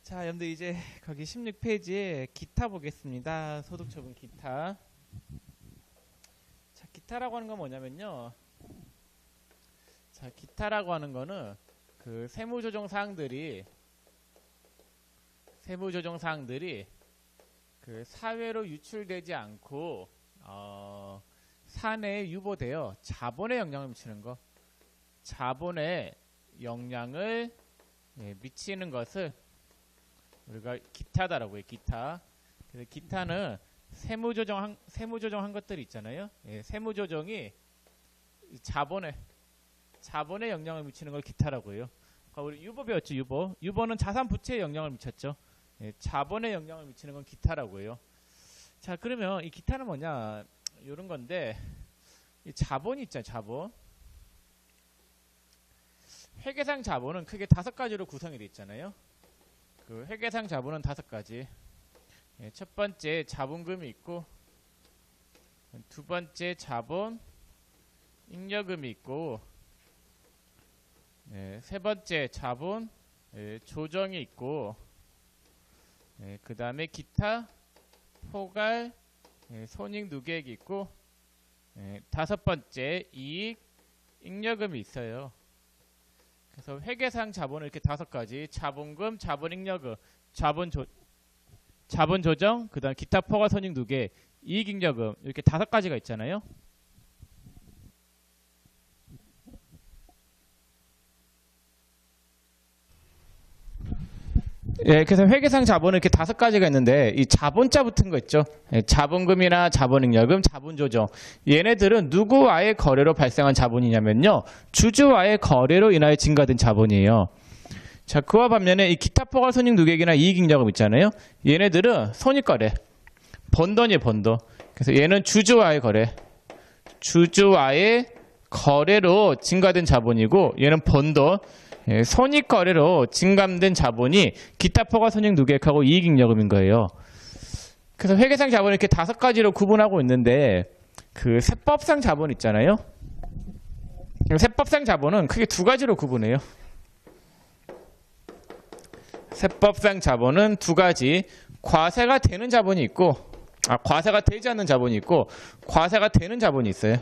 자, 여러분들 이제 거기 16페이지에 기타 보겠습니다. 소득처분 기타. 자, 기타라고 하는 건 뭐냐면요. 자, 기타라고 하는 거는 그 세무조정 사항들이 그 사회로 유출되지 않고 사내에 유보되어 자본에 영향을 미치는 거. 자본에 영향을 미치는 것을 우리가 기타다라고 해요. 기타. 그래서 기타는 세무조정한 것들이 있잖아요. 세무조정이 자본에 영향을 미치는 걸 기타라고 해요. 그러니까 우리 유보 배웠죠. 유보는 자산 부채에 영향을 미쳤죠. 자본에 영향을 미치는 건 기타라고 해요. 자, 그러면 이 기타는 뭐냐? 이런 건데, 이 자본이 있잖아요. 자본. 회계상 자본은 크게 5가지로 구성이 되어 있잖아요. 그 회계상 자본은 5가지. 첫 번째 자본금이 있고, 두 번째 자본 잉여금이 있고, 세 번째 자본 조정이 있고, 그 다음에 기타 포괄 손익 누계액이 있고, 다섯 번째 이익 잉여금이 있어요. 그래서 회계상 자본을 이렇게 5가지, 자본금, 자본잉여금, 자본조정, 그 다음 기타 포괄 손익 누계, 이익잉여금 이렇게 5가지가 있잖아요. 그래서 회계상 자본은 이렇게 5가지가 있는데, 이 자본자 붙은 거 있죠. 자본금이나 자본잉여금, 자본조정. 얘네들은 누구와의 거래로 발생한 자본이냐면요. 주주와의 거래로 인하여 증가된 자본이에요. 자, 그와 반면에 이 기타 포괄 손익 누계액이나 이익잉여금 있잖아요. 얘네들은 손익거래. 번돈이에요, 번돈. 그래서 얘는 주주와의 거래. 주주와의 거래로 증가된 자본이고, 얘는 번돈. 손익거래로 증감된 자본이 기타 포괄 손익 누계액하고 이익잉여금인 거예요. 그래서 회계상 자본을 이렇게 5가지로 구분하고 있는데, 그 세법상 자본 있잖아요. 세법상 자본은 크게 2가지로 구분해요. 세법상 자본은 2가지. 과세가 되는 자본이 있고, 과세가 되지 않는 자본이 있고, 과세가 되는 자본이 있어요.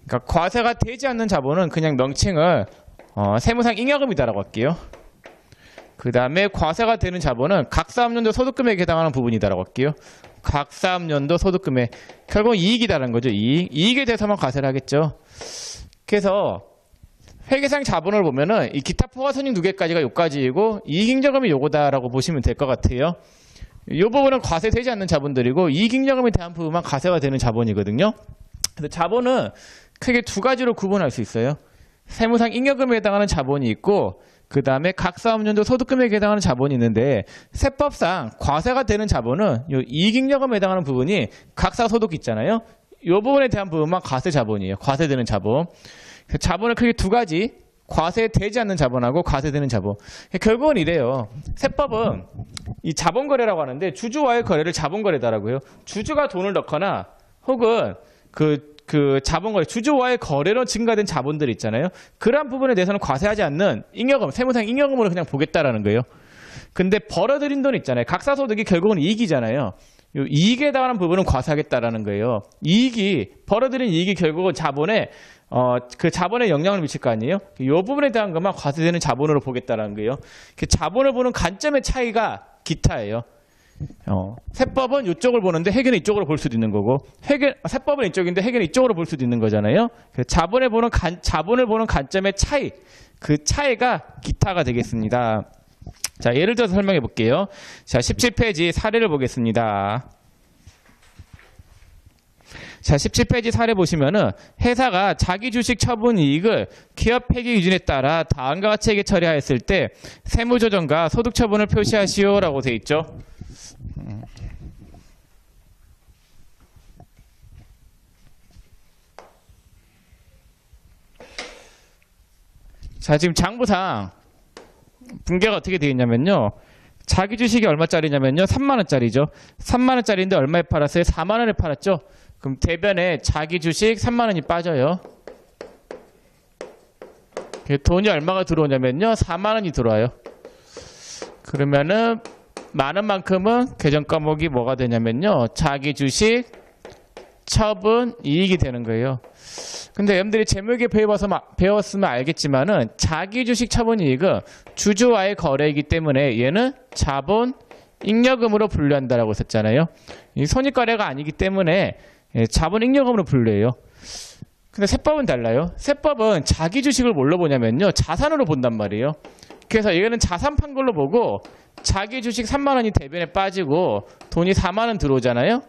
그러니까 과세가 되지 않는 자본은 그냥 명칭을 세무상 잉여금이다라고 할게요. 그 다음에 과세가 되는 자본은 각 사업연도 소득금액에 해당하는 부분이다라고 할게요. 각 사업연도 소득금액. 결국 이익이다라는 거죠. 이익에 대해서만 과세를 하겠죠. 그래서 회계상 자본을 보면은 이 기타 포괄 손익 누계까지가 요까지이고, 이익잉여금이 요거다라고 보시면 될 것 같아요. 이 부분은 과세되지 않는 자본들이고, 이익잉여금에 대한 부분만 과세가 되는 자본이거든요. 그래서 자본은 크게 2가지로 구분할 수 있어요. 세무상 잉여금에 해당하는 자본이 있고, 그 다음에 각 사업연도 소득금액에 해당하는 자본이 있는데, 세법상 과세가 되는 자본은 요 이익잉여금에 해당하는 부분이 각사 소득 있잖아요. 이 부분에 대한 부분만 과세 자본이에요. 과세되는 자본. 자본을 크게 2가지, 과세되지 않는 자본하고 과세되는 자본. 결국은 이래요. 세법은 이 자본거래라고 하는데, 주주와의 거래를 자본거래다라고 해요. 주주가 돈을 넣거나 혹은 그 자본거래, 주주와의 거래로 증가된 자본들 있잖아요. 그러한 부분에 대해서는 과세하지 않는 잉여금, 세무상 잉여금으로 그냥 보겠다라는 거예요. 근데 벌어들인 돈 있잖아요. 각사소득이 결국은 이익이잖아요. 이 이익에 해당하는 부분은 과세하겠다라는 거예요. 벌어들인 이익이 결국은 자본에 그 자본에 영향을 미칠 거 아니에요. 이 부분에 대한 것만 과세되는 자본으로 보겠다라는 거예요. 자본을 보는 관점의 차이가 기타예요. 세법은 이쪽을 보는데 회계는 이쪽으로 볼 수도 있는 거고, 세법은 이쪽인데 회계는 이쪽으로 볼 수도 있는 거잖아요. 자본을 보는 관점의 차이, 그 차이가 기타가 되겠습니다. 자, 예를 들어서 설명해 볼게요. 자, 17페이지 사례를 보겠습니다. 자, 17페이지 사례 보시면은 회사가 자기 주식 처분 이익을 기업 폐기 기준에 따라 다음과 같이 회계 처리하였을 때 세무조정과 소득 처분을 표시하시오라고 돼 있죠. 자, 지금 장부상 분계가 어떻게 되어 있냐면요. 자기 주식이 얼마짜리냐면요. 3만원짜리죠. 3만원짜리인데 얼마에 팔았어요? 4만원에 팔았죠. 그럼 대변에 자기 주식 3만원이 빠져요. 돈이 얼마가 들어오냐면요. 4만원이 들어와요. 그러면은 많은 만큼은 계정 과목이 뭐가 되냐면요. 자기 주식 처분 이익이 되는 거예요. 근데 여러분들이 재무에 배웠으면 알겠지만은 자기 주식 처분 이익은 주주와의 거래이기 때문에 얘는 자본 잉여금으로 분류한다라고 했었잖아요. 이 손익거래가 아니기 때문에 자본 잉여금으로 분류해요. 근데 세법은 달라요. 세법은 자기 주식을 뭘로 보냐면요. 자산으로 본단 말이에요. 그래서 얘는 자산 판 걸로 보고 자기 주식 3만 원이 대변에 빠지고 돈이 4만 원 들어오잖아요.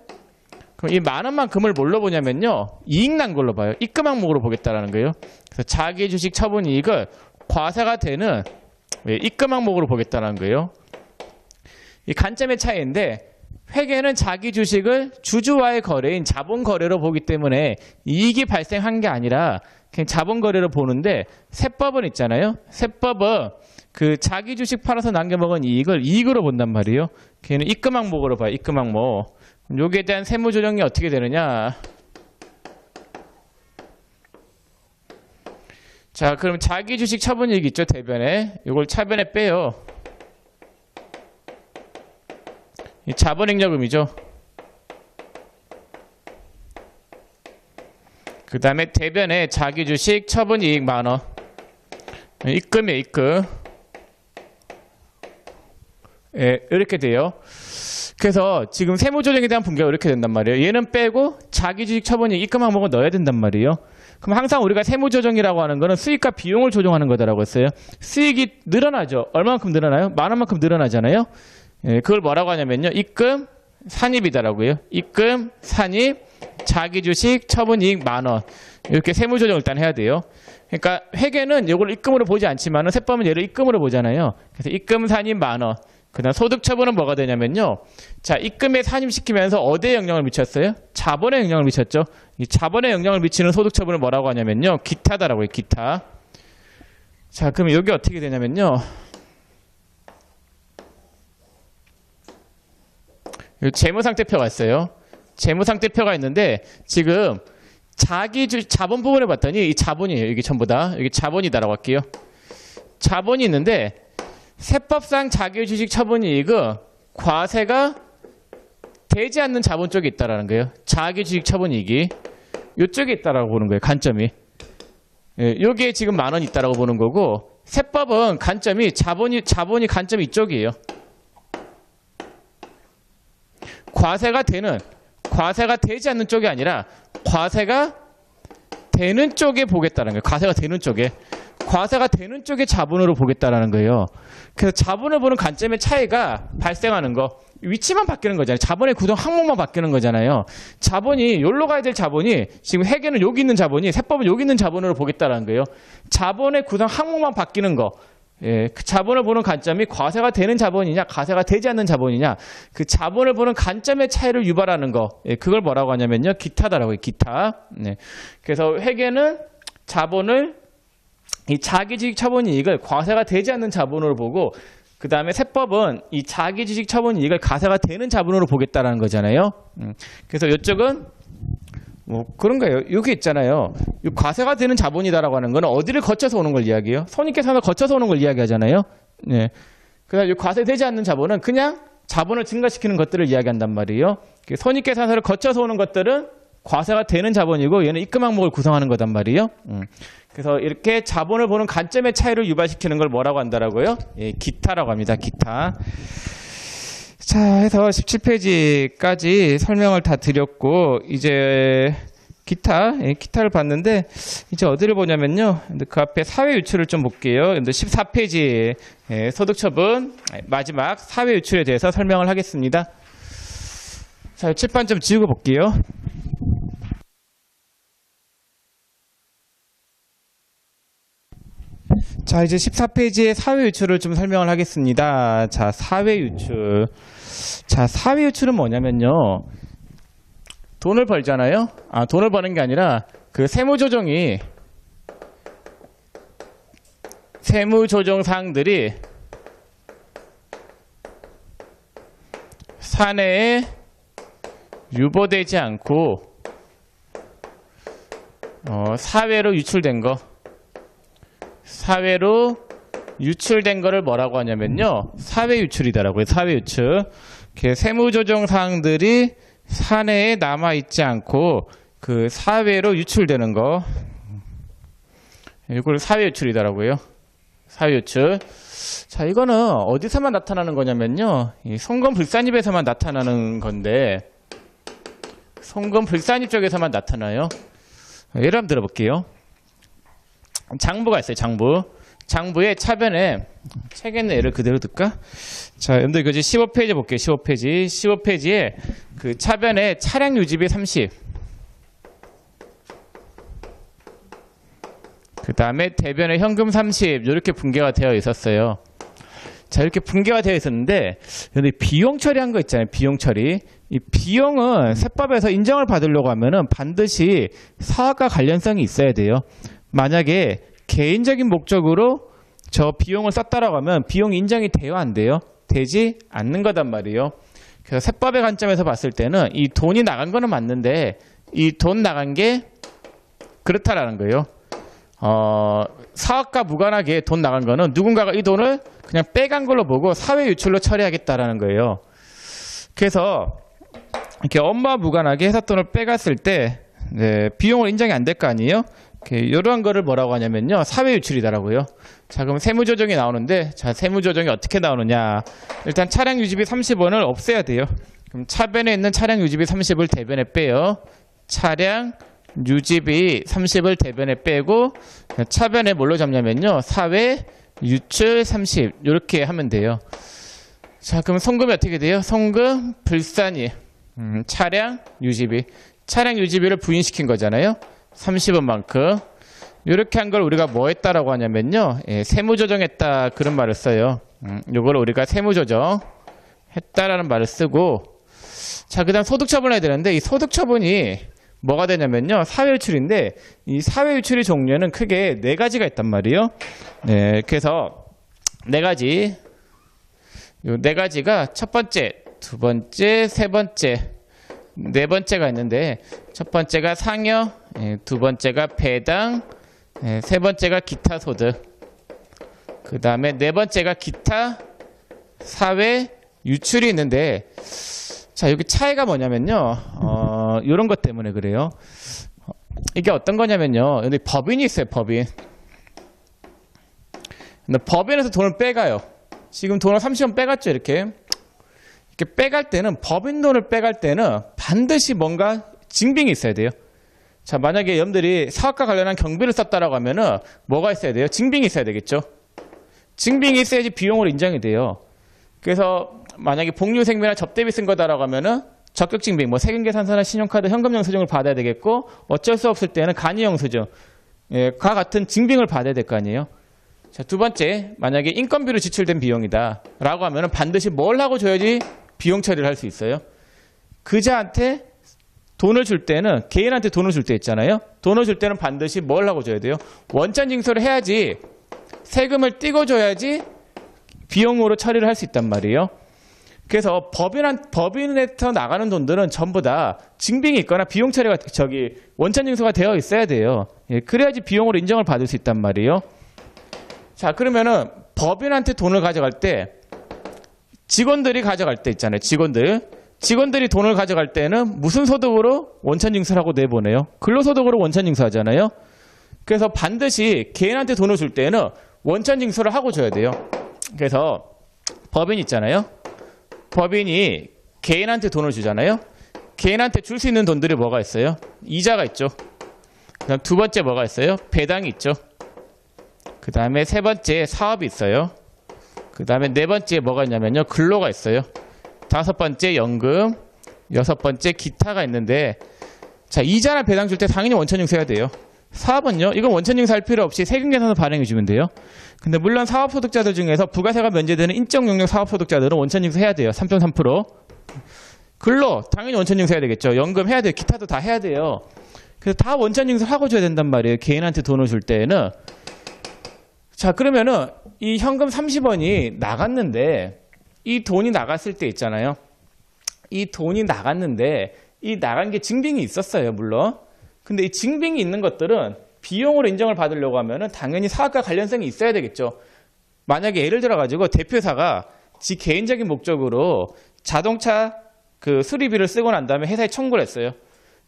그럼 이 많은 만큼을 뭘로 보냐면요. 이익 난 걸로 봐요. 입금 항목으로 보겠다라는 거예요. 그래서 자기 주식 처분 이익을 과세가 되는 입금 항목으로 보겠다는 거예요. 이 관점의 차이인데 회계는 자기 주식을 주주와의 거래인 자본 거래로 보기 때문에 이익이 발생한 게 아니라 그냥 자본 거래로 보는데 세법은 있잖아요. 세법은 그 자기 주식 팔아서 남겨먹은 이익을 이익으로 본단 말이에요. 걔는 입금 항목으로 봐요. 입금 항목. 여기에 대한 세무 조정이 어떻게 되느냐? 자, 그럼 자기 주식 처분 이익 있죠, 대변에. 이걸 차변에 빼요. 이 자본잉여금이죠. 그 다음에 대변에 자기 주식 처분 이익 만원. 입금이에요, 입금. 예, 이렇게 돼요. 그래서 지금 세무조정에 대한 분계가 이렇게 된단 말이에요. 얘는 빼고 자기 주식 처분 이익 입금 항목을 넣어야 된단 말이에요. 그럼 항상 우리가 세무조정이라고 하는 거는 수익과 비용을 조정하는 거다라고 했어요. 수익이 늘어나죠. 얼마만큼 늘어나요? 만원만큼 늘어나잖아요. 예, 그걸 뭐라고 하냐면요. 입금 산입이다라고 해요. 입금 산입 자기 주식 처분 이익 만원. 이렇게 세무조정을 일단 해야 돼요. 그러니까 회계는 이걸 입금으로 보지 않지만 세법은 얘를 입금으로 보잖아요. 그래서 입금 산입 만원. 그 다음 소득 처분은 뭐가 되냐면요. 자, 입금에 산입시키면서 어디에 영향을 미쳤어요? 자본에 영향을 미쳤죠. 이 자본에 영향을 미치는 소득 처분을 뭐라고 하냐면요. 기타다라고 해요. 기타. 자, 그럼 여기 어떻게 되냐면요. 재무상태표가 있어요. 재무상태표가 있는데 지금 자본 부분을 봤더니 이 자본이에요. 이게 전부 다. 여기 자본이다라고 할게요. 자본이 있는데 세법상 자기 주식 처분 이익은 과세가 되지 않는 자본 쪽에 있다라는 거예요. 자기 주식 처분 이익이 이쪽에 있다라고 보는 거예요. 관점이. 예, 여기에 지금 만원 있다라고 보는 거고 세법은 관점이 자본이 관점이 이쪽이에요. 과세가 되지 않는 쪽이 아니라 과세가 되는 쪽에 보겠다는 거예요. 과세가 되는 쪽에 자본으로 보겠다라는 거예요. 그래서 자본을 보는 관점의 차이가 발생하는 거. 위치만 바뀌는 거잖아요. 자본의 구성 항목만 바뀌는 거잖아요. 자본이 여기로 가야 될 자본이 지금 회계는 여기 있는 자본이 세법은 여기 있는 자본으로 보겠다라는 거예요. 자본의 구성 항목만 바뀌는 거. 예, 그 자본을 보는 관점이 과세가 되는 자본이냐 과세가 되지 않는 자본이냐 그 자본을 보는 관점의 차이를 유발하는 거. 예, 그걸 뭐라고 하냐면요. 기타다라고 해요. 기타. 네. 그래서 회계는 자본을 이 자기주식 처분 이익을 과세가 되지 않는 자본으로 보고 그 다음에 세법은 이 자기주식 처분 이익을 과세가 되는 자본으로 보겠다라는 거잖아요. 그래서 이쪽은 뭐 그런 거예요. 여기 있잖아요. 이 과세가 되는 자본이다라고 하는 거는 어디를 거쳐서 오는 걸 이야기해요? 손익계산을 거쳐서 오는 걸 이야기하잖아요. 네. 그래서 이 과세되지 않는 자본은 그냥 자본을 증가시키는 것들을 이야기한단 말이에요. 손익계산서를 거쳐서 오는 것들은 과세가 되는 자본이고 얘는 입금 항목을 구성하는 거단 말이에요. 그래서 이렇게 자본을 보는 관점의 차이를 유발시키는 걸 뭐라고 한다라고요? 예, 기타라고 합니다. 기타. 자, 해서 17페이지까지 설명을 다 드렸고 이제 기타를 봤는데 이제 어디를 보냐면요. 그 앞에 사회 유출을 좀 볼게요. 14페이지 소득처분 마지막 사회 유출에 대해서 설명을 하겠습니다. 자, 칠판 좀 지우고 볼게요. 자, 이제 14페이지의 사회 유출을 좀 설명을 하겠습니다. 자, 사회 유출. 자, 사회 유출은 뭐냐면요. 돈을 벌잖아요. 돈을 버는 게 아니라 그 세무조정 사항들이 사내에 유보되지 않고 사회로 유출된 거. 사회로 유출된 거를 뭐라고 하냐면요. 사회 유출이다라고요. 사회 유출. 세무조정 사항들이 사내에 남아있지 않고 그 사회로 유출되는 거. 이걸 사회 유출이다라고요. 사회 유출. 자, 이거는 어디서만 나타나는 거냐면요. 이 송금불산입에서만 나타나는 건데, 송금불산입 쪽에서만 나타나요. 예를 한번 들어볼게요. 장부가 있어요. 장부의 차변에 책에 있는 예를 그대로 들까? 자, 여러분들 이거 15페이지 볼게요. 15페이지에 그 차변에 차량 유지비 30. 그 다음에 대변에 현금 30. 이렇게 분개가 되어 있었어요. 자, 이렇게 분개가 되어 있었는데, 근데 비용 처리한 거 있잖아요. 비용 처리. 이 비용은 세법에서 인정을 받으려고 하면은 반드시 사업과 관련성이 있어야 돼요. 만약에 개인적인 목적으로 저 비용을 썼다라고 하면 비용 인정이 돼요, 안 돼요? 되지 않는 거단 말이에요. 그래서 세법의 관점에서 봤을 때는 이 돈이 나간 거는 맞는데 이 돈 나간 게 그렇다라는 거예요. 사업과 무관하게 돈 나간 거는 누군가가 이 돈을 그냥 빼간 걸로 보고 사회 유출로 처리하겠다라는 거예요. 그래서 이렇게 업무와 무관하게 회사 돈을 빼갔을 때 비용을 인정이 안 될 거 아니에요? 이러한 거를 뭐라고 하냐면요. 사회 유출이다라고요. 자, 그럼 세무조정이 나오는데, 자, 세무조정이 어떻게 나오느냐. 일단 차량 유지비 30원을 없애야 돼요. 그럼 차변에 있는 차량 유지비 30을 대변에 빼요. 차량 유지비 30을 대변에 빼고, 차변에 뭘로 잡냐면요. 사회 유출 30. 이렇게 하면 돼요. 자, 그럼 송금이 어떻게 돼요? 송금 불산이. 차량 유지비. 차량 유지비를 부인시킨 거잖아요. 30원만큼. 이렇게 한 걸 우리가 뭐 했다라고 하냐면요. 세무조정했다 그런 말을 써요. 요걸 우리가 세무조정 했다라는 말을 쓰고, 자, 그 다음 소득처분을 해야 되는데 이 소득처분이 뭐가 되냐면요. 사회유출인데 이 사회유출의 종류는 크게 4가지가 있단 말이에요. 네, 그래서 4가지. 요 4가지가 첫 번째, 두 번째, 세 번째, 네 번째가 있는데 첫 번째가 상여, 두 번째가 배당, 세 번째가 기타 소득, 그 다음에 네 번째가 기타 사회 유출이 있는데, 자, 여기 차이가 뭐냐면요. 이런 것 때문에 그래요. 이게 어떤 거냐면요. 여기 법인이 있어요. 법인. 근데 법인에서 돈을 빼가요. 지금 돈을 30원 빼갔죠. 이렇게 빼갈 때는, 법인 돈을 빼갈 때는 반드시 뭔가 증빙이 있어야 돼요. 자, 만약에 여러분들이 사업과 관련한 경비를 썼다라고 하면은 뭐가 있어야 돼요? 증빙이 있어야 되겠죠. 증빙이 있어야지 비용으로 인정이 돼요. 그래서 만약에 복류생비나 접대비 쓴 거다라고 하면은 적격 증빙, 뭐 세금계산서나 신용카드, 현금 영수증을 받아야 되겠고, 어쩔 수 없을 때는 간이 영수증, 과 같은 증빙을 받아야 될 거 아니에요. 자, 두 번째, 만약에 인건비로 지출된 비용이다라고 하면은 반드시 뭘 하고 줘야지 비용 처리를 할 수 있어요. 그자한테 돈을 줄 때는, 개인한테 돈을 줄 때 있잖아요. 돈을 줄 때는 반드시 뭘 하고 줘야 돼요? 원천 징수를 해야지, 세금을 띄워줘야지 비용으로 처리를 할 수 있단 말이에요. 그래서 법인에서 나가는 돈들은 전부 다 증빙이 있거나 비용 처리가, 원천 징수가 되어 있어야 돼요. 그래야지 비용으로 인정을 받을 수 있단 말이에요. 자, 그러면은 법인한테 돈을 가져갈 때, 직원들이 가져갈 때 있잖아요. 직원들이 돈을 가져갈 때는 무슨 소득으로 원천징수를 하고 내보내요? 근로소득으로 원천징수하잖아요. 그래서 반드시 개인한테 돈을 줄 때는 원천징수를 하고 줘야 돼요. 그래서 법인 있잖아요. 법인이 개인한테 돈을 주잖아요. 개인한테 줄 수 있는 돈들이 뭐가 있어요? 이자가 있죠. 그다음 두 번째 뭐가 있어요? 배당이 있죠. 그 다음에 세 번째 사업이 있어요. 그 다음에 네 번째 뭐가 있냐면요. 근로가 있어요. 다섯 번째 연금, 여섯 번째 기타가 있는데, 자, 이자나 배당 줄 때 당연히 원천징수해야 돼요. 사업은요, 이건 원천징수할 필요 없이 세금계산서 발행해 주면 돼요. 근데 물론 사업소득자들 중에서 부가세가 면제되는 인적 영역 사업소득자들은 원천징수 해야 돼요. 3.3%. 근로 당연히 원천징수 해야 되겠죠. 연금 해야 돼요. 기타도 다 해야 돼요. 그래서 다 원천징수 하고 줘야 된단 말이에요. 개인한테 돈을 줄 때는. 자, 그러면은 이 현금 30원이 나갔는데, 이 돈이 나갔을 때 있잖아요. 이 돈이 나갔는데 이 나간 게 증빙이 있었어요. 물론. 근데 이 증빙이 있는 것들은 비용으로 인정을 받으려고 하면은 당연히 사업과 관련성이 있어야 되겠죠. 만약에 예를 들어가지고 대표사가 지 개인적인 목적으로 자동차 그 수리비를 쓰고 난 다음에 회사에 청구를 했어요.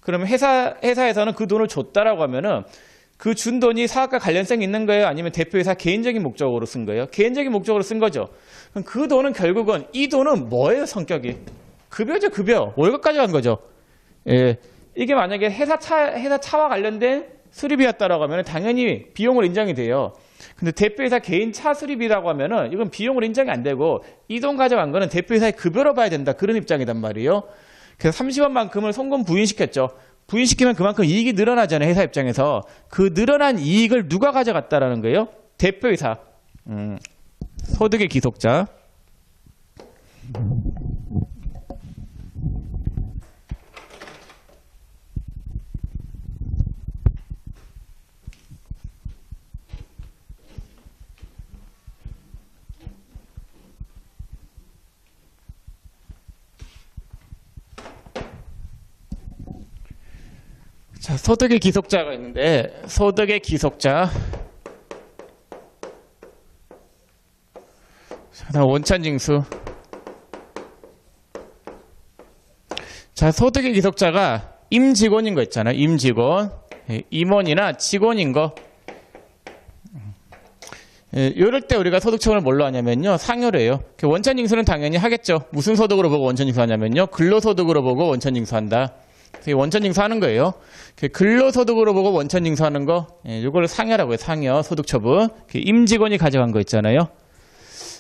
그러면 회사에서는 그 돈을 줬다라고 하면은 그 준 돈이 사업과 관련성이 있는 거예요? 아니면 대표이사 개인적인 목적으로 쓴 거예요? 개인적인 목적으로 쓴 거죠. 그럼 그 돈은 결국은 이 돈은 뭐예요? 성격이 급여죠, 급여. 월급 가져간 거죠. 예, 이게 만약에 회사 차와 관련된 수리비였다라고 하면 당연히 비용으로 인정이 돼요. 근데 대표이사 개인 차 수리비라고 하면은 이건 비용으로 인정이 안 되고 이 돈 가져간 거는 대표이사의 급여로 봐야 된다. 그런 입장이단 말이에요. 그래서 30원만큼을 송금 부인시켰죠. 부인시키면 그만큼 이익이 늘어나잖아요. 회사 입장에서. 그 늘어난 이익을 누가 가져갔다라는 거예요? 대표이사. 소득의 기속자. 자, 소득의 기속자가 있는데 소득의 기속자. 자, 원천징수. 자, 소득의 기속자가 임직원인 거 있잖아요. 임직원. 임원이나 직원인 거. 이럴 때 우리가 소득처분을 뭘로 하냐면요. 상여로 해요. 원천징수는 당연히 하겠죠. 무슨 소득으로 보고 원천징수하냐면요. 근로소득으로 보고 원천징수한다. 원천징수하는 거예요. 근로소득으로 보고 원천징수하는 거, 이걸 상여라고 해요. 상여, 소득처분. 임직원이 가져간 거 있잖아요.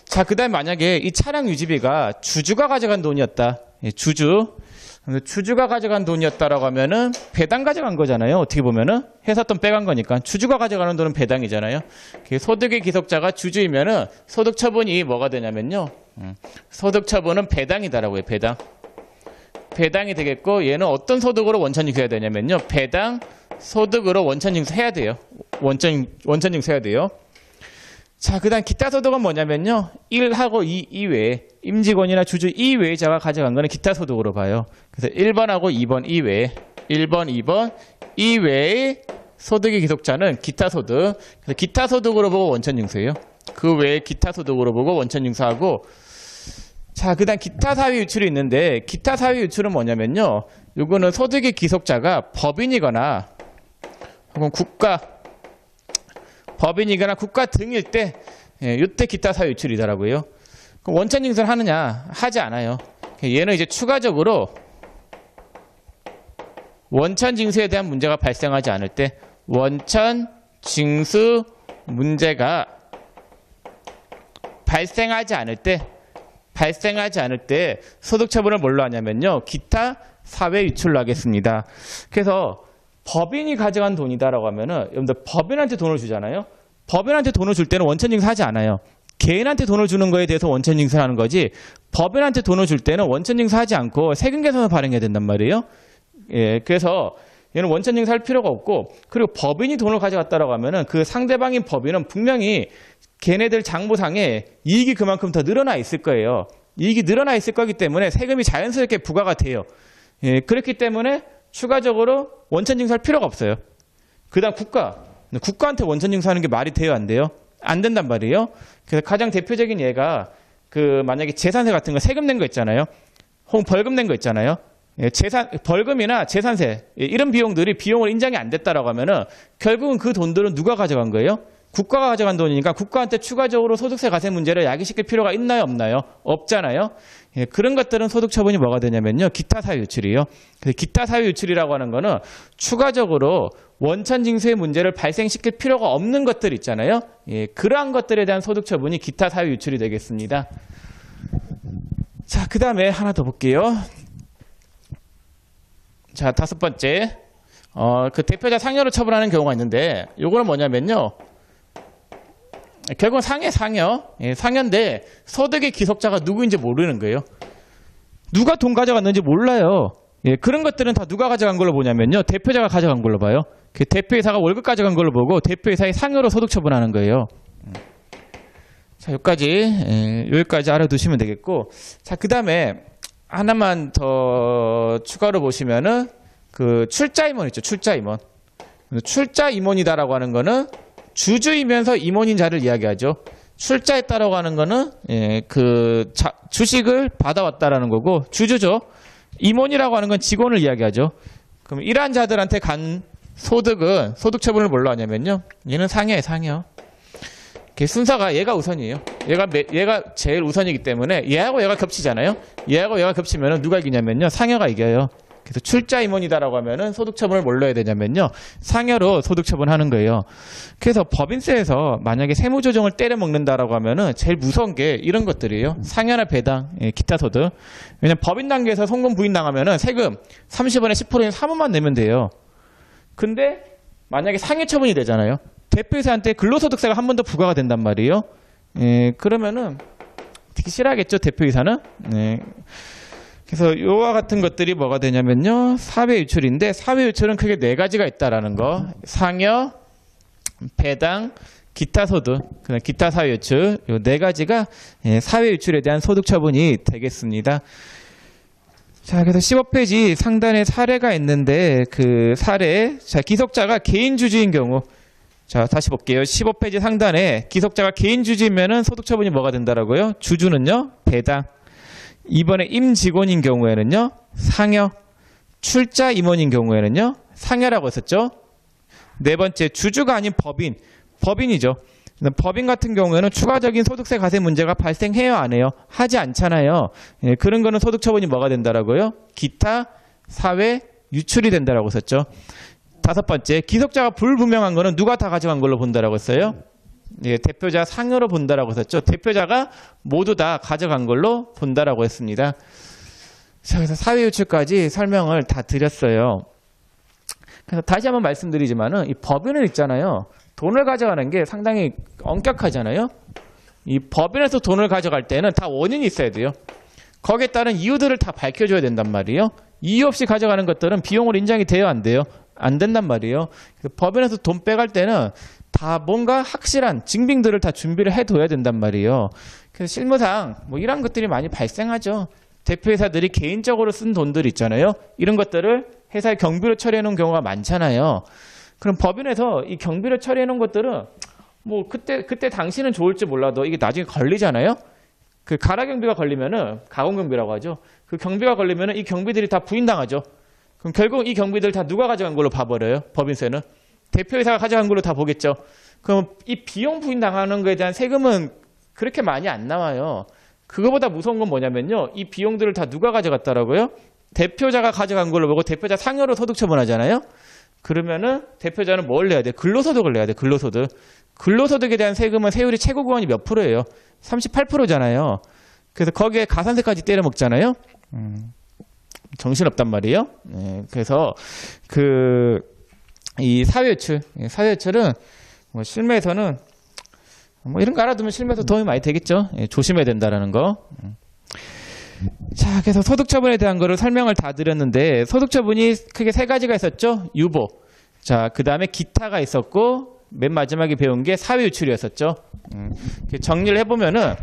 자, 그 다음에 만약에 이 차량 유지비가 주주가 가져간 돈이었다. 주주가 가져간 돈이었다라고 하면은 배당 가져간 거잖아요. 어떻게 보면은 회사 돈 빼간 거니까 주주가 가져가는 돈은 배당이잖아요. 소득의 기속자가 주주이면은 소득처분이 뭐가 되냐면요. 소득처분은 배당이다라고 해요. 배당이 되겠고 얘는 어떤 소득으로 원천징수해야 되냐면요. 배당 소득으로 원천징수해야 돼요. 원천징수해야 돼요. 자, 그 다음 기타 소득은 뭐냐면요. 1하고 2 이외에 임직원이나 주주 이외자가 가져간 거는 기타 소득으로 봐요. 그래서 1번하고 2번 이외에 1번, 2번 이외의 소득의 기속자는 기타 소득. 그래서 기타 소득으로 보고 원천징수해요. 그 외에 기타 소득으로 보고 원천징수하고 자, 그 다음 기타 사회 유출이 있는데 기타 사회 유출은 뭐냐면요. 요거는 소득의 기속자가 법인이거나 혹은 법인이거나 국가 등일 때 이때 기타 사회 유출이더라고요. 그럼 원천징수를 하느냐? 하지 않아요. 얘는 이제 추가적으로 원천징수에 대한 문제가 발생하지 않을 때 원천징수 문제가 발생하지 않을 때 소득처분을 뭘로 하냐면요. 기타 사회 유출로 하겠습니다. 그래서 법인이 가져간 돈이다라고 하면은 여러분들 법인한테 돈을 주잖아요. 법인한테 돈을 줄 때는 원천징수 하지 않아요. 개인한테 돈을 주는 거에 대해서 원천징수를 하는 거지 법인한테 돈을 줄 때는 원천징수 하지 않고 세금 계산을 발행해야 된단 말이에요. 예, 그래서 얘는 원천징수 할 필요가 없고 그리고 법인이 돈을 가져갔다라고 하면은 그 상대방인 법인은 분명히 걔네들 장부상에 이익이 그만큼 더 늘어나 있을 거예요. 이익이 늘어나 있을 거기 때문에 세금이 자연스럽게 부과가 돼요. 예, 그렇기 때문에 추가적으로 원천징수할 필요가 없어요. 그 다음 국가한테 원천징수하는 게 말이 돼요? 안 돼요? 안 된단 말이에요. 그래서 가장 대표적인 예가 만약에 재산세 같은 거 세금 낸 거 있잖아요. 혹은 벌금 낸 거 있잖아요. 예, 벌금이나 재산세 이런 비용들이 비용을 인정이 안 됐다라고 하면은 결국은 그 돈들은 누가 가져간 거예요? 국가가 가져간 돈이니까 국가한테 추가적으로 소득세 가세 문제를 야기시킬 필요가 있나요? 없나요? 없잖아요. 예, 그런 것들은 소득처분이 뭐가 되냐면요. 기타 사유 유출이에요. 그래서 기타 사유 유출이라고 하는 거는 추가적으로 원천징수의 문제를 발생시킬 필요가 없는 것들 있잖아요. 예, 그러한 것들에 대한 소득처분이 기타 사유 유출이 되겠습니다. 자, 그 다음에 하나 더 볼게요. 자, 5번째. 그 대표자 상여로 처분하는 경우가 있는데 요거는 뭐냐면요. 결국은 상여인데 소득의 기속자가 누구인지 모르는 거예요. 누가 돈 가져갔는지 몰라요. 예, 그런 것들은 다 누가 가져간 걸로 보냐면요. 대표자가 가져간 걸로 봐요. 대표이사가 월급 가져간 걸로 보고 대표이사의 상여로 소득 처분하는 거예요. 자, 여기까지 알아두시면 되겠고, 자, 그 다음에 하나만 더 추가로 보시면은 출자임원 있죠. 출자임원이다라고 하는 거는 주주이면서 임원인 자를 이야기하죠. 출자했다라고 하는 거는 주식을 받아왔다라는 거고 주주죠. 임원이라고 하는 건 직원을 이야기하죠. 그럼 이러한 자들한테 간 소득은 소득 처분을 뭘로 하냐면요. 얘는 상여예요, 상여. 순서가 얘가 우선이에요. 얘가 제일 우선이기 때문에 얘하고 얘가 겹치잖아요. 얘하고 얘가 겹치면은 누가 이기냐면요. 상여가 이겨요. 그래서 출자 임원이다라고 하면은 소득 처분을 뭘로 해야 되냐면요. 상여로 소득 처분하는 거예요. 그래서 법인세에서 만약에 세무 조정을 때려 먹는다라고 하면은 제일 무서운 게 이런 것들이에요. 상여나 배당, 기타 소득. 왜냐면 법인 단계에서 송금 부인 당하면은 세금 30원에 10%인 3원만 내면 돼요. 근데 만약에 상해 처분이 되잖아요. 대표이사한테 근로소득세가 한 번 더 부과가 된단 말이에요. 그러면은 되게 싫어하겠죠, 대표이사는. 그래서 이와 같은 것들이 뭐가 되냐면요. 사회 유출인데 사회 유출은 크게 네 가지가 있다라는 거. 상여, 배당, 기타 소득, 그다음 기타 사회 유출. 이 네 가지가 사회 유출에 대한 소득 처분이 되겠습니다. 자, 그래서 15페이지 상단에 사례가 있는데 그 사례, 자, 기속자가 개인 주주인 경우. 자, 다시 볼게요. 15페이지 상단에 기속자가 개인 주주이면은 소득 처분이 뭐가 된다라고요? 주주는요, 배당. 이번에 임직원인 경우에는요, 상여. 출자 임원인 경우에는요, 상여라고 했었죠. 네 번째, 주주가 아닌 법인이죠. 법인 같은 경우에는 추가적인 소득세 과세 문제가 발생해요, 안 해요? 하지 않잖아요. 그런 거는 소득 처분이 뭐가 된다라고요? 기타 사회 유출이 된다라고 했었죠. 다섯 번째, 기속자가 불분명한 거는 누가 다 가져간 걸로 본다라고 했어요? 대표자 상여로 본다라고 했었죠. 대표자가 모두 다 가져간 걸로 본다라고 했습니다. 자, 그래서 사회 유출까지 설명을 다 드렸어요. 그래서 다시 한번 말씀드리지만은 이 법인은 있잖아요. 돈을 가져가는 게 상당히 엄격하잖아요. 이 법인에서 돈을 가져갈 때는 다 원인이 있어야 돼요. 거기에 따른 이유들을 다 밝혀줘야 된단 말이에요. 이유 없이 가져가는 것들은 비용으로 인정이 돼요, 안 돼요? 안 된단 말이에요. 법인에서 돈 빼갈 때는 다 뭔가 확실한 증빙들을 다 준비를 해둬야 된단 말이에요. 그래서 실무상 뭐 이런 것들이 많이 발생하죠. 대표회사들이 개인적으로 쓴 돈들 있잖아요. 이런 것들을 회사에 경비로 처리해 놓은 경우가 많잖아요. 그럼 법인에서 이 경비를 처리해 놓은 것들은 뭐 그때 당시는 좋을지 몰라도 이게 나중에 걸리잖아요. 그 가라 경비가 걸리면은 가공 경비라고 하죠. 그 경비가 걸리면은 이 경비들이 다 부인당하죠. 그럼 결국 이 경비들 다 누가 가져간 걸로 봐버려요? 법인세는 대표이사가 가져간 걸로 다 보겠죠. 그럼 이 비용 부인당하는 거에 대한 세금은 그렇게 많이 안 나와요. 그거보다 무서운 건 뭐냐면요. 이 비용들을 다 누가 가져갔다라고요? 대표자가 가져간 걸로 보고 대표자 상여로 소득 처분하잖아요. 그러면은 대표자는 뭘 내야 돼? 근로소득을 내야 돼. 근로소득. 근로소득에 대한 세금은 세율이 최고 구간이 몇 프로예요? 38%잖아요. 그래서 거기에 가산세까지 때려 먹잖아요. 정신없단 말이에요. 그래서 이 사회유출은 뭐 실무에서는 뭐 이런 거 알아두면 실무에서 도움이 많이 되겠죠. 조심해야 된다라는 거. 자, 그래서 소득처분에 대한 거를 설명을 다 드렸는데 소득처분이 크게 세 가지가 있었죠. 유보. 자, 그 다음에 기타가 있었고 맨 마지막에 배운 게 사회유출이었었죠. 정리를 해보면은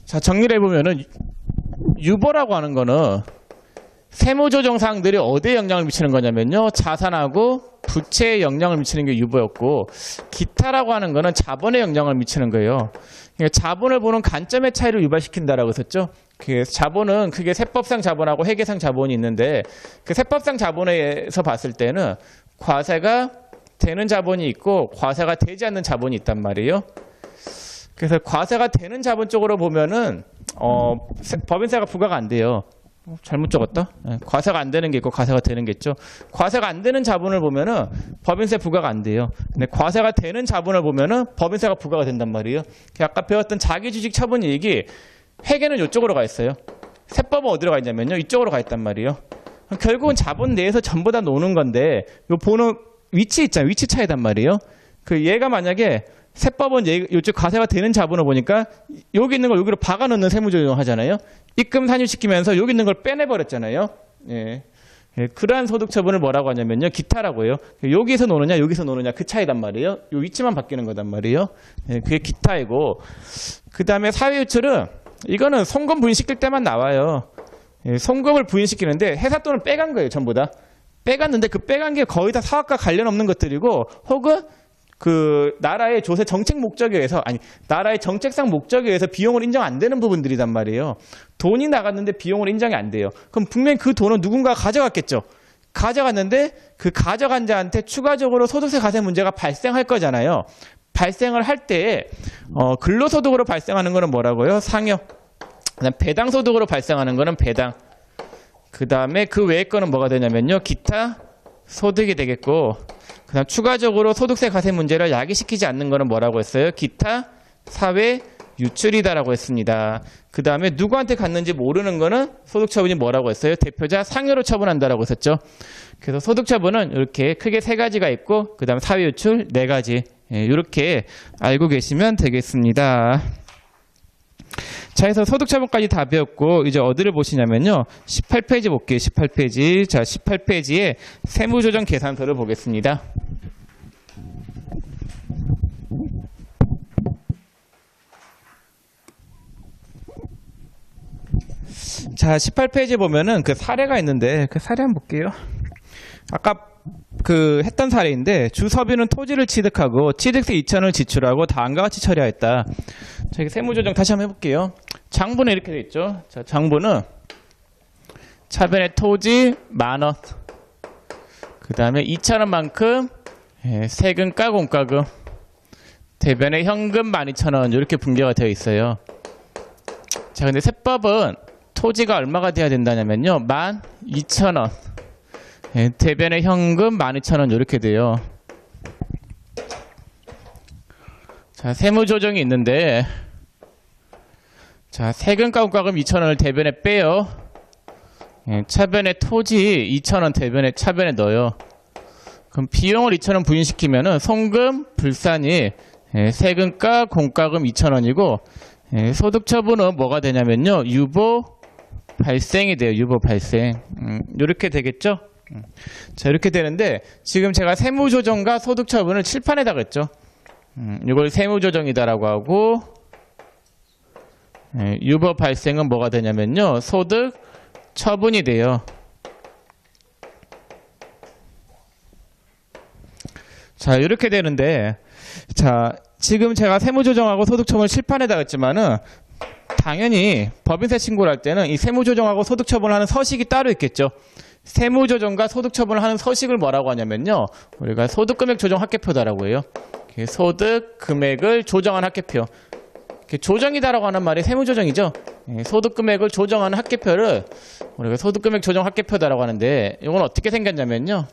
자, 정리를 해보면은 유보라고 하는 거는 세무조정사항들이 어디에 영향을 미치는 거냐면요. 자산하고 부채에 영향을 미치는 게 유보였고 기타라고 하는 거는 자본에 영향을 미치는 거예요. 그러니까 자본을 보는 관점의 차이를 유발시킨다라고 했었죠. 그 자본은 그게 세법상 자본하고 회계상 자본이 있는데 그 세법상 자본에서 봤을 때는 과세가 되는 자본이 있고 과세가 되지 않는 자본이 있단 말이에요. 그래서 과세가 되는 자본 쪽으로 보면은 법인세가 부과가 안 돼요. 잘못 적었다. 과세가 안 되는 게 있고 과세가 되는 게 있죠. 과세가 안 되는 자본을 보면은 법인세 부과가 안 돼요. 근데 과세가 되는 자본을 보면은 법인세가 부과가 된단 말이에요. 아까 배웠던 자기주식 처분 얘기 회계는 이쪽으로 가 있어요. 세법은 어디로 가 있냐면요. 이쪽으로 가 있단 말이에요. 결국은 자본 내에서 전부 다 노는 건데 요 보는 위치 있잖아요. 위치 차이단 말이에요. 그 얘가 만약에 세법은 이쪽 과세가 되는 자본을 보니까 여기 있는 걸 여기로 박아넣는 세무조정 하잖아요. 입금 산입시키면서 여기 있는 걸 빼내버렸잖아요. 예. 그러한 소득 처분을 뭐라고 하냐면요. 기타라고요. 여기서 노느냐 여기서 노느냐 그 차이단 말이에요. 요 위치만 바뀌는 거단 말이에요. 그게 기타이고 그 다음에 사회유출은 이거는 송금 부인시킬 때만 나와요. 송금을 부인시키는데 회사 돈을 빼간 거예요. 전부 다. 빼갔는데 그 빼간 게 거의 다 사업과 관련 없는 것들이고 혹은 그 나라의 조세 정책 목적에 의해서 아니 나라의 정책상 목적에 의해서 비용을 인정 안 되는 부분들이단 말이에요. 돈이 나갔는데 비용을 인정이 안 돼요. 그럼 분명히 그 돈은 누군가가 가져갔겠죠. 가져갔는데 그 가져간 자한테 추가적으로 소득세 과세 문제가 발생할 거잖아요. 발생을 할 때 근로소득으로 발생하는 거는 뭐라고요? 상여. 그다음 배당소득으로 발생하는 거는 배당. 그 다음에 그 외의 거는 뭐가 되냐면요. 기타 소득이 되겠고 그 다음 추가적으로 소득세 과세 문제를 야기시키지 않는 거는 뭐라고 했어요? 기타 사회 유출이다라고 했습니다. 그 다음에 누구한테 갔는지 모르는 거는 소득처분이 뭐라고 했어요? 대표자 상여로 처분한다라고 했었죠. 그래서 소득처분은 이렇게 크게 세 가지가 있고 그 다음 사회 유출 네 가지 이렇게 알고 계시면 되겠습니다. 자, 해서 소득처분까지 다 배웠고 이제 어디를 보시냐면요. 18페이지 볼게요. 18페이지. 자, 18페이지에 세무조정 계산서를 보겠습니다. 자, 18페이지 보면은 그 사례가 있는데 그 사례 한번 볼게요. 아까 그 했던 사례인데 주서비는 토지를 취득하고 취득세 2,000원을 지출하고 다음과 같이 처리하였다. 자, 이게 세무조정 다시 한번 해볼게요. 장부는 이렇게 돼 있죠. 자, 장부는 차변의 토지 10,000원, 그 다음에 2,000원만큼 세금과 공과금, 대변의 현금 12,000원 이렇게 분개가 되어 있어요. 자, 근데 세법은 토지가 얼마가 돼야 된다냐면요. 12,000원. 대변의 현금 12,000원 이렇게 돼요. 자, 세무조정이 있는데 자, 세금과 공과금 2,000원을 대변에 빼요. 차변에 토지 2,000원 대변에 차변에 넣어요. 그럼 비용을 2,000원 부인시키면은 송금 불산이 세금과 공과금 2,000원이고 소득처분은 뭐가 되냐면요. 유보 발생이 돼요. 유보 발생. 이렇게 되겠죠? 자, 이렇게 되는데 지금 제가 세무조정과 소득처분을 칠판에다가 했죠. 이걸 세무조정이다라고 하고 유보 발생은 뭐가 되냐면요. 소득 처분이 돼요. 자, 이렇게 되는데 자, 지금 제가 세무조정하고 소득처분을 칠판에다가 했지만은 당연히 법인세 신고를 할 때는 이 세무조정하고 소득처분을 하는 서식이 따로 있겠죠. 세무조정과 소득처분을 하는 서식을 뭐라고 하냐면요. 우리가 소득금액 조정합계표다라고 해요. 소득금액을 조정한 합계표. 조정이다라고 하는 말이 세무조정이죠. 소득금액을 조정하는 합계표를 우리가 소득금액 조정 합계표다라고 하는데 이건 어떻게 생겼냐면요.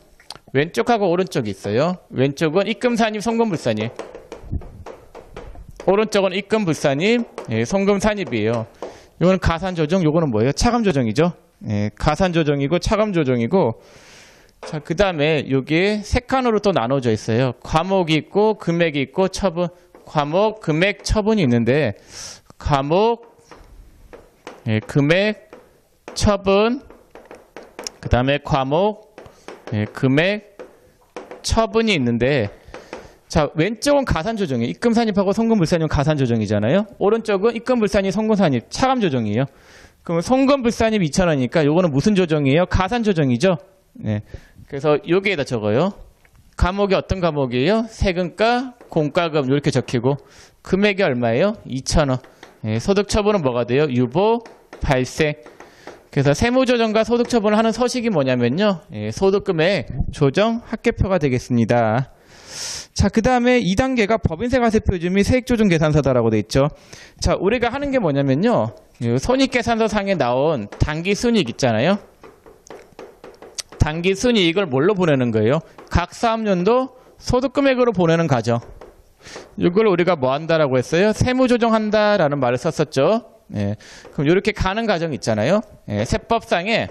왼쪽하고 오른쪽이 있어요. 왼쪽은 입금산입, 송금불산입. 오른쪽은 입금불산입, 송금산입이에요. 이거는 가산조정, 요거는 뭐예요? 차감조정이죠. 가산조정이고 차감조정이고 자, 그 다음에 여기에 세 칸으로 또 나눠져 있어요. 과목이 있고 금액이 있고 처분. 과목, 금액, 처분이 있는데 과목, 금액, 처분, 그 다음에 과목, 금액, 처분이 있는데 자, 왼쪽은 가산조정이에요. 입금산입하고 송금불산입은 가산조정이잖아요. 오른쪽은 입금불산입, 송금산입, 차감조정이에요. 그럼 송금불산입 2,000원이니까 요거는 무슨 조정이에요? 가산조정이죠. 네. 그래서 여기에다 적어요. 과목이 어떤 과목이에요? 세금과 공과금 이렇게 적히고 금액이 얼마예요? 2,000원. 소득처분은 뭐가 돼요? 유보 발생. 그래서 세무조정과 소득처분을 하는 서식이 뭐냐면요. 소득금액 조정 합계표가 되겠습니다. 자, 그 다음에 2단계가 법인세 과세표준 및 세액조정 계산서다라고 돼 있죠. 자, 우리가 하는 게 뭐냐면요. 손익계산서 상에 나온 당기순이익 있잖아요. 당기순이익을 뭘로 보내는 거예요? 각 사업연도 소득금액으로 보내는 과정. 이걸 우리가 뭐 한다라고 했어요? 세무조정한다라는 말을 썼었죠. 그럼 이렇게 가는 과정이 있잖아요. 세법상에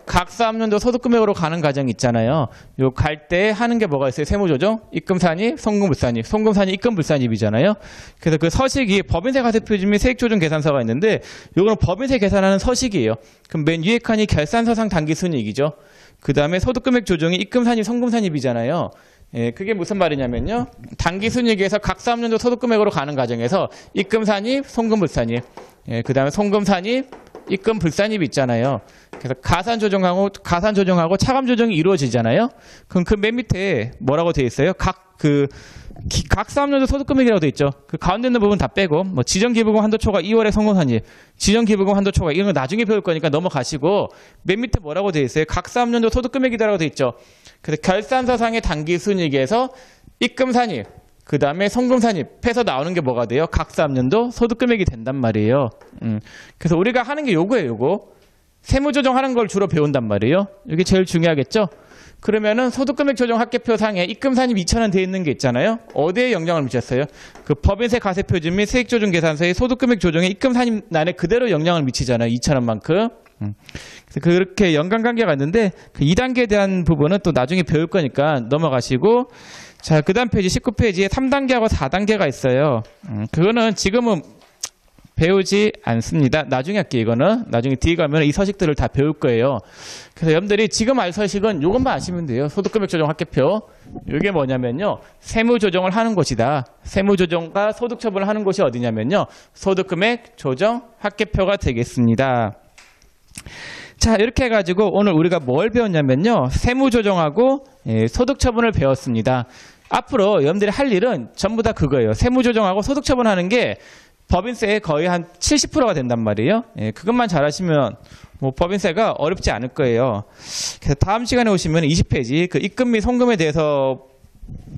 각사함년도 소득금액으로 가는 과정 있잖아요. 요 갈 때 하는 게 뭐가 있어요? 세무조정, 입금산입, 송금불산입. 송금산입, 입금불산입이잖아요. 그래서 그 서식이 법인세 가세표준 및 세액조정 계산서가 있는데 요거는 법인세 계산하는 서식이에요. 그럼 맨 위에 칸이 결산서상 당기순이익이죠. 그 다음에 소득금액 조정이 입금산입, 송금산입이잖아요. 예, 그게 무슨 말이냐면요. 당기순이익에서 각사함년도 소득금액으로 가는 과정에서 입금산입, 송금불산입, 예, 그 다음에 송금산입, 입금불산입이 있잖아요. 그래서 가산조정하고 차감조정이 이루어지잖아요. 그럼 그 맨 밑에 뭐라고 되어 있어요? 각사함년도 소득금액이라고 되어 있죠. 그 가운데 있는 부분 다 빼고 뭐 지정기부금 한도초과 2월에 송금산입, 지정기부금 한도초과 이런 거 나중에 배울 거니까 넘어가시고 맨 밑에 뭐라고 되어 있어요? 각사함년도 소득금액이다라고 되어 있죠. 그래서 결산서상의 당기순이익에서 입금산입, 그 다음에 송금산입해서 나오는 게 뭐가 돼요? 각사함년도 소득금액이 된단 말이에요. 그래서 우리가 하는 게 요거예요, 요거. 세무조정하는 걸 주로 배운단 말이에요. 이게 제일 중요하겠죠? 그러면은 소득금액 조정 합계표상에 입금산입 2,000원 되어 있는 게 있잖아요. 어디에 영향을 미쳤어요? 그 법인세 가세표준 및 세액조정 계산서의 소득금액 조정에 입금산입 난에 그대로 영향을 미치잖아요. 2,000원만큼. 그래서 그렇게 연관관계가 있는데 그 2단계에 대한 부분은 또 나중에 배울 거니까 넘어가시고, 자, 그 다음 페이지 19페이지에 3단계하고 4단계가 있어요. 그거는 지금은 배우지 않습니다. 나중에 할게요. 이거는 나중에 뒤에 가면 이 서식들을 다 배울 거예요. 그래서 여러분들이 지금 알 서식은 이것만 아시면 돼요. 소득금액 조정 합계표. 이게 뭐냐면요, 세무조정을 하는 곳이다. 세무조정과 소득처분을 하는 곳이 어디냐면요, 소득금액 조정 합계표가 되겠습니다. 자, 이렇게 해가지고 오늘 우리가 뭘 배웠냐면요, 세무조정하고 소득처분을 배웠습니다. 앞으로 여러분들이 할 일은 전부 다 그거예요. 세무조정하고 소득처분하는 게 법인세의 거의 한 70%가 된단 말이에요. 예, 그것만 잘하시면 뭐 법인세가 어렵지 않을 거예요. 그래서 다음 시간에 오시면 20페이지 그 입금 및 송금에 대해서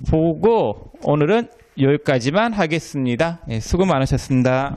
보고 오늘은 여기까지만 하겠습니다. 예, 수고 많으셨습니다.